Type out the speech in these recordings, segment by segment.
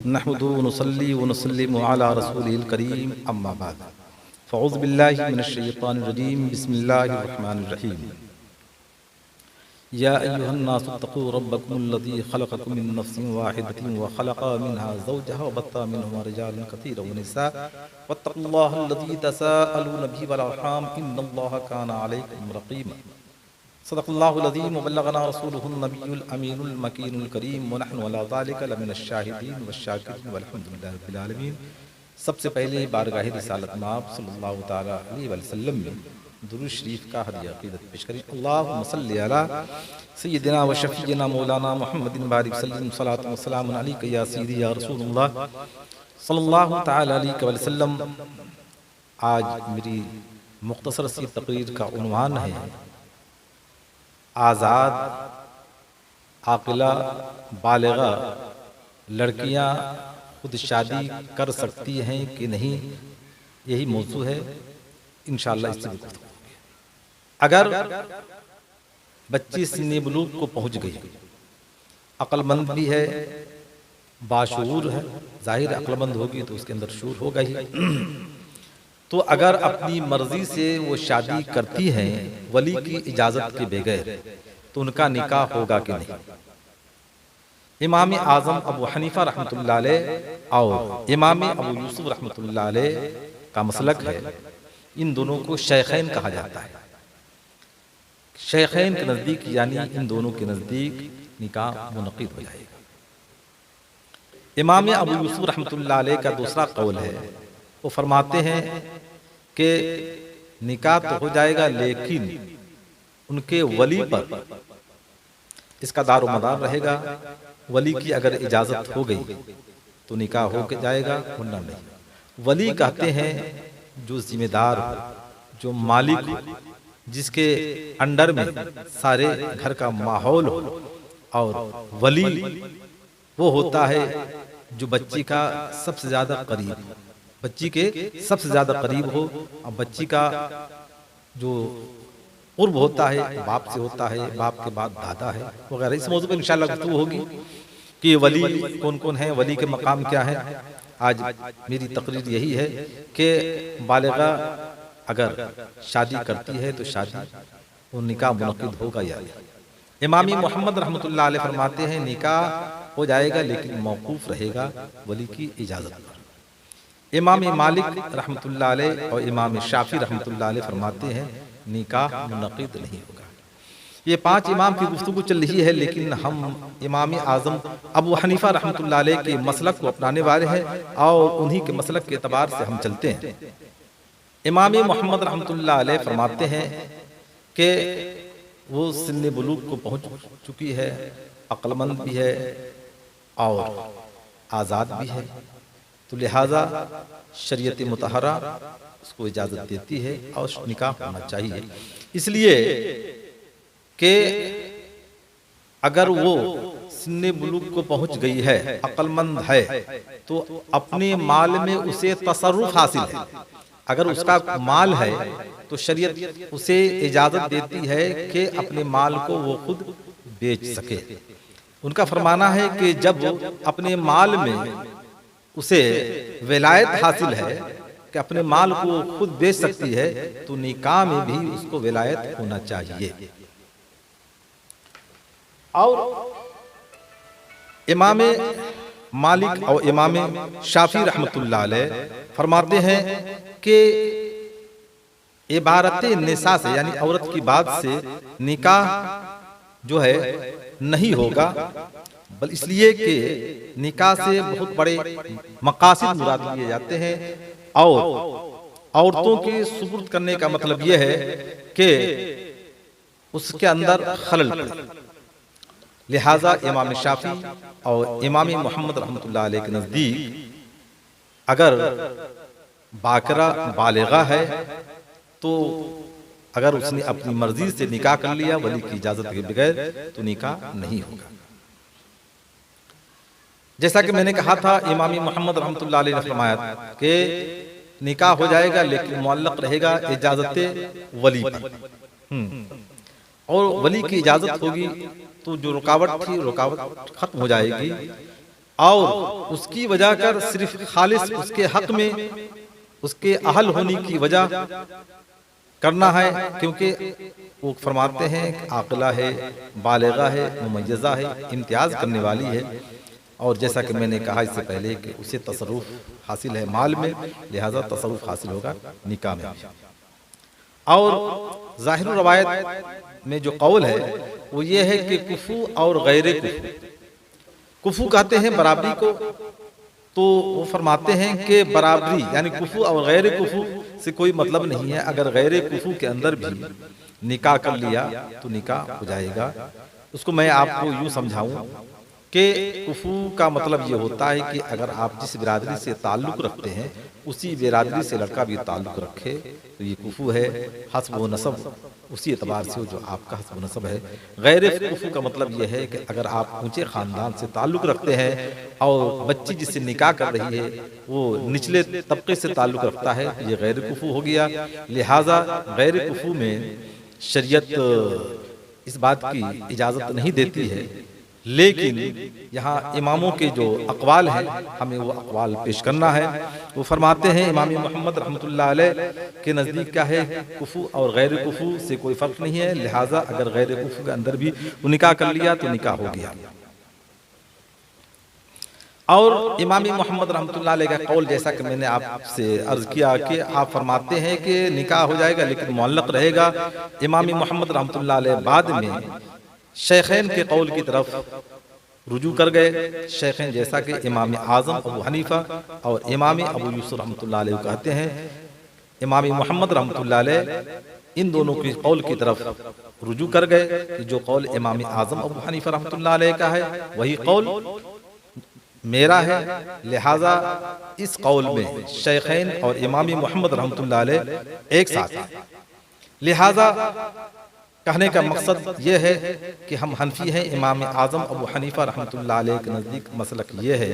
नहमदुहु व नुसल्ली व नुसल्लिमु अला रसूलिल करीम अम्मा बाद फ़अऊज़ु बिल्लाहि मिनश शैतानिर रजीम बिस्मिल्लाहिर रहमानिर रहीम या अय्युहन नासु इत्तक़ू रब्बकुमुल्लज़ी ख़लक़कुम मिन नफ़्सिन वाहिदतिन व ख़लक़ा मिनहा ज़ौजहा व बस्सा मिनहुमा रिजालन कसीरन व निसा वत्तक़ुल्लाहल्लज़ी तसाअलून बिही वल अर्हाम इन्नल्लाहा काना अलैकुम रक़ीबा सदक़ल्लाहुल अज़ीम व बल्लगना रसूलुहुन नबियुल अमीनुल मकीनुल करीम व नहनु अला ज़ालिका लमिनश शाहिदीन वश्शाकिरीन वल्हम्दुलिल्लाहि रब्बिल आलमीन। सबसे पहले बारगाह रिसालत माब सल्लल्लाहु तआला अलैहि वसल्लम में दुरूद शरीफ का हदिया अक़ीदत पेश करें। अल्लाहुम्मा सल्लि अला सय्यिदिना व शफ़ीइना मौलाना मुहम्मदिन बारिक सल्लम सलातु व सलामुन अलैका या सय्यदी या रसूलल्लाह सल्लल्लाहु तआला अलैहि वसल्लम। आज मेरी मुख्तसर सी तकरीर का उन्वान है आज़ाद आक़िला बालिग़ा लड़कियां खुद शादी कर सकती हैं कि नहीं, यही मौजू है। इंशाअल्लाह इससे गुफ्तगू होगी। अगर बच्ची सिन्ने बुलूग को पहुंच गई, अक्लमंद भी है, बाशऊर है, जाहिर अक्लमंद होगी तो उसके अंदर शूर होगा ही, तो अगर अपनी मर्जी से वो शादी करती हैं वली की इजाजत के बगैर तो उनका निकाह होगा कि नहीं। इमाम आज़म अबू हनीफा रहमतुल्लाह अलैह और इमाम अबू यूसुफ रहमतुल्लाह अलैह का मसलक है, इन दोनों को शेखैन कहा जाता है। शेखैन के नज़दीक यानी इन दोनों के नज़दीक निकाह मुनक़िद हो जाएगा। इमाम अबू यूसुफ रहमतुल्लाह अलैह का दूसरा कौल है, वो फरमाते हैं कि निकाह तो हो जाएगा लेकिन उनके वली पर इसका दारो मदार रहेगा। वली की अगर इजाजत हो गई तो निकाह हो के जाएगा, वरना नहीं। वली कहते हैं जो जिम्मेदार हो, जो मालिक हो, जिसके अंडर में सारे घर का माहौल हो, और वली वो होता है जो बच्ची का सबसे ज्यादा करीब हो, बच्ची के सबसे ज्यादा करीब हो। और बच्ची का जो कुर्ब होता है बाप से होता है, बाप के बाद दादा है वगैरह। इस मौजू पर इंशाअल्लाह गुफ्तगू होगी कि वली कौन कौन है, वली के मकाम क्या है। आज मेरी तकरीर यही है कि बालिग़ा अगर शादी करती है तो शादी वो निकाह मुनक़िद होगा या नहीं। इमामी मोहम्मद रहमतुल्लाह अलैह फरमाते हैं निकाह हो जाएगा लेकिन मौकूफ रहेगा वली की इजाजत पर। इमाम मालिक रहमतुल्लाह अलैह और इमाम शाफी रहमतुल्लाह अलैह फरमाते हैं निकाह मुनक़िद नहीं होगा। ये पांच इमाम की गुफ्तगू चल रही है, लेकिन हम इमाम आज़म अबू हनीफा रहमतुल्लाह अलैह के मसलक को अपनाने वाले हैं और उन्हीं के मसलक के एतबार से हम चलते हैं। इमाम मोहम्मद रहमतुल्लाह अलैह फरमाते हैं कि वो सिन्ने बुलूग को पहुँच चुकी है, अक्लमंद भी है और आज़ाद भी है, तो लिहाजा शरीयत मुतहरा उसको इजाज़त देती है और निकाह होना चाहिए। इसलिए कि अगर वो सिन्ने बुलूग को पहुंच गई है, अक्लमंद है, तो अपने माल में उसे तसर्रुफ हासिल है। अगर उसका माल है तो शरीयत उसे इजाज़त देती है कि अपने माल को वो खुद बेच सके। उनका फरमाना है कि जब अपने माल में उसे विलायत हासिल है कि अपने माल को खुद बेच सकती है, तो निकाह में भी उसको विलायत होना चाहिए। और इमाम मालिक और इमाम शाफी रहमतुल्लाह अलैह फरमाते हैं कि इबारत निसा से यानी औरत की बात से निकाह जो है नहीं होगा, बल इसलिए कि निकाह से बहुत बड़े मकासिद मुराद लिए जाते हैं और औरतों के सुपुर्द करने का मतलब यह है कि उसके अंदर खलल पड़े। लिहाजा इमाम शाफी और इमाम मोहम्मद रहमतुल्लाह अलैह के नज़दीक अगर बाकरा बालिग़ा है तो अगर उसने अपनी मर्जी से निकाह कर लिया वली की इजाजत के बगैर तो निकाह नहीं होगा। जैसा कि मैंने कहा था, इमाम मोहम्मद रहमतुल्लाह अलैह ने फरमाया कि निकाह हो जाएगा लेकिन मुअल्लक़ रहेगा इजाजत वली पर, और वली की इजाजत होगी तो जो रुकावट थी रुकावट खत्म हो जाएगी। और उसकी वजह कर सिर्फ खालिस उसके हक में उसके अहल होने की वजह करना है, क्योंकि वो फरमाते हैं आक़िला है, बालिगा है, मुमय्यज़ा है, इम्तियाज़ करने वाली है। और जैसा कि मैंने कहा इससे पहले कि उसे तसर्रुफ़ हासिल है माल में, लिहाजा तसर्रुफ़ हासिल होगा निकाह में। और ज़ाहिर रवायत में जो कौल है वो ये है कि कुफू और गैर कुफू, कुफू कहते हैं बराबरी को, तो वो फरमाते हैं कि बराबरी यानी कुफू और गैर कुफू से कोई मतलब नहीं है। अगर गैर कुफू के अंदर भी निकाह कर लिया तो निकाह हो जाएगा। उसको मैं आपको यूँ समझाऊं कि कुफू का मतलब ये होता है कि अगर आप जिस बिरादरी से ताल्लुक़ रखते हैं उसी बिरादरी से लड़का भी ताल्लुक़ रखे तो ये कुफू है। हस्ब व नसब उसी एतबार से जो आपका हस्ब व नसब है। गैर कुफू का मतलब ये है कि अगर आप ऊंचे ख़ानदान से ताल्लुक़ रखते हैं और बच्ची जिससे निकाह कर रही है वो निचले तबके से ताल्लुक़ रखता है तो ये गैर कुफू हो गया। लिहाजा गैर कुफू में शरीयत इस बात की इजाज़त नहीं देती है, लेकिन यहाँ इमामों के जो अक़वाल हैं हमें वो अक़वाल पेश करना है। वो फरमाते हैं इमाम मोहम्मद रहमतुल्लाह अलैह के नज़दीक क्या है, कुफू और गैर कुफू से कोई फ़र्क नहीं है। लिहाजा अगर गैर कुफू के अंदर भी वो निकाह कर लिया तो निकाह हो गया। और इमाम मोहम्मद रहमतुल्लाह अलैह का कौल जैसा कि मैंने आपसे अर्ज किया कि आप फरमाते हैं कि निकाह हो जाएगा लेकिन मुअल्लक़ रहेगा। इमाम मोहम्मद रहमतुल्लाह अलैह बाद में शेखैन के कौल की तरफ रुजू कर गए। शेखैन जैसा कि इमाम आज़म अबू हनीफा और इमाम अबू यूसुफ रहमतुल्लाह अलैह कहते हैं, इमाम मोहम्मद रहमतुल्लाह अलैह इन दोनों की कौल की तरफ रुजू कर गए कि जो कौल इमाम आज़म अबू हनीफा रहमतुल्लाह अलैह का है वही कौल मेरा है। लिहाजा इस कौल में शेखैन और इमाम मोहम्मद रहमतुल्लाह अलैह एक साथ हैं। लिहाजा कहने का मकसद ये है कि हम हनफी हैं। इमाम आज़म अबू हनीफा रहमतुल्लाह अलैह के नज़दीक मसलक ये है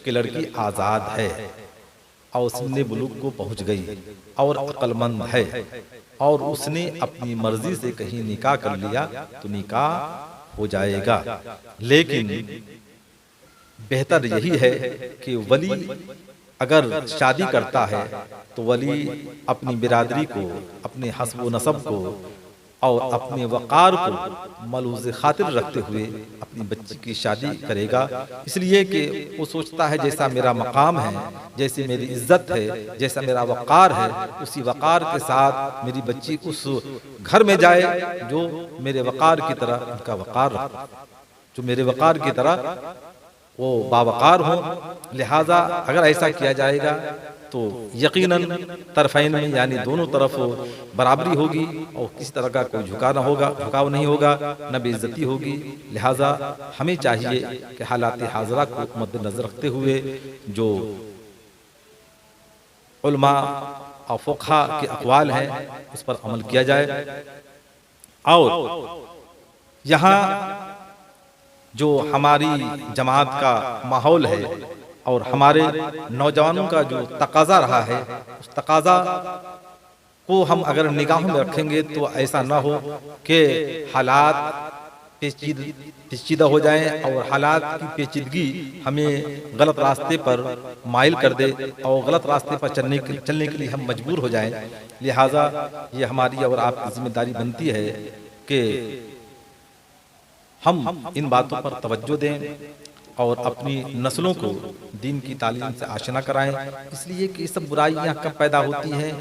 कि लड़की आज़ाद है और सिन्ने बुलूग को पहुँच गई और अक्लमंद है और उसने अपनी मर्जी से कहीं निकाह कर लिया तो निकाह हो जाएगा। लेकिन बेहतर यही है कि वली अगर शादी करता है तो वली अपनी बिरादरी को, अपने हस्ब व नसब को और अपने वक़ार को मलूज़ खातिर रखते हुए अपनी बच्ची की शादी करेगा। इसलिए कि वो सोचता है जैसा मेरा मकाम है, जैसी मेरी इज्जत है, जैसा मेरा वक़ार है, उसी वक़ार के साथ मेरी बच्ची उस घर में जाए जो मेरे वक़ार की तरह उनका वक़ार रखे, जो मेरे वक़ार की तरह वो बावकार हो। लिहाजा अगर ऐसा किया जाएगा तो यकीनन तरफ़ैन में यानी दोनों तरफ बराबरी होगी और किसी तरह का कोई झुकाव नहीं होगा, न बेइज्जती होगी। लिहाजा हमें चाहिए कि हालात हाज़िरा को मद्देनज़र रखते हुए जो उलमा और फ़ुक़हा के अक़वाल हैं उस पर अमल किया जाए। और यहाँ जो हमारी जमात का माहौल है और हमारे नौजवानों का जो तकाज़ा रहा है उस तकाज़ा को हम अगर निगाहों में रखेंगे तो ऐसा ना हो कि हालात पेचीदा हो जाएं और हालात की पेचीदगी हमें गलत रास्ते पर माइल कर दे और गलत रास्ते पर चलने के लिए हम मजबूर हो जाएं। लिहाजा ये हमारी और आपकी जिम्मेदारी बनती है कि हम इन बातों पर तवज्जो दें और अपनी नस्लों को दीन की तालीम से आशना कराएं। इसलिए कि ये सब बुराइयां कब पैदा होती हैं,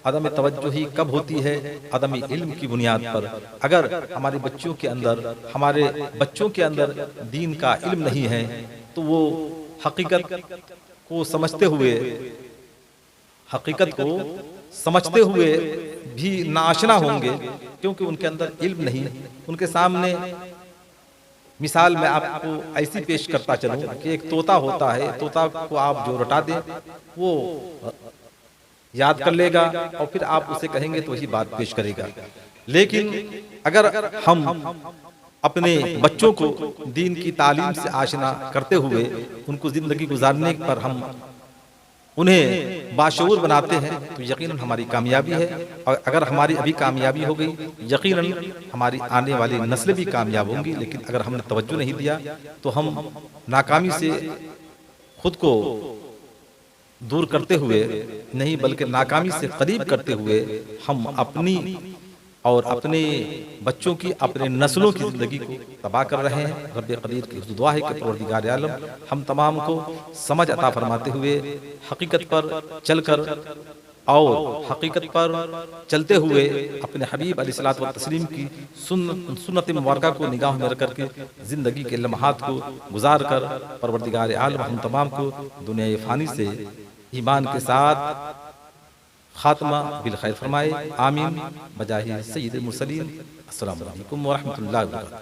अदम तवज्जो ही कब होती है, अदम इल्म की बुनियाद पर। अगर हमारे बच्चों के अंदर दीन का इल्म नहीं है तो वो हकीकत को समझते हुए भी नाआशना होंगे, क्योंकि उनके अंदर इल्म नहीं। उनके सामने मिसाल मैं आपको ऐसी पेश करता चलूं कि एक तोता होता है, तोता को आप जो रटा दें वो याद कर लेगा और फिर आप उसे कहेंगे तो वही बात पेश करेगा। लेकिन अगर हम अपने बच्चों को दीन की तालीम से आशना करते हुए उनको जिंदगी गुजारने पर हम उन्हें बाशऊर बनाते हैं तो यकीनन हमारी कामयाबी है। और अगर हमारी अभी कामयाबी हो गई यकीनन हमारी आने वाली नस्लें भी कामयाब होंगी। लेकिन अगर हमने तवज्जो नहीं दिया तो हम नाकामी से खुद को दूर करते हुए नहीं बल्कि नाकामी से करीब करते हुए हम अपनी और अपने बच्चों की, अपने नस्लों की ज़िंदगी को तबाह कर रहे हैं। रब कदीर की दुआ है कि परवरदिगार आलम हम तमाम को समझ अता फरमाते हुए हकीकत पर चलकर और हकीकत पर चलते हुए अपने हबीब अलैहिस्सलात व तस्लीम की सुन्नत मुबारका को निगाह में रख करके ज़िंदगी के लम्हात को गुजार कर परवरदिगार आलम हम तमाम को दुनिया फ़ानी से ईमान के साथ खात्मा बिल खैर फरमाए। आमीन बजाहि सय्यिदुल मुरसलीन। अस्सलामु अलैकुम व रहमतुल्लाहि व बरकातहू।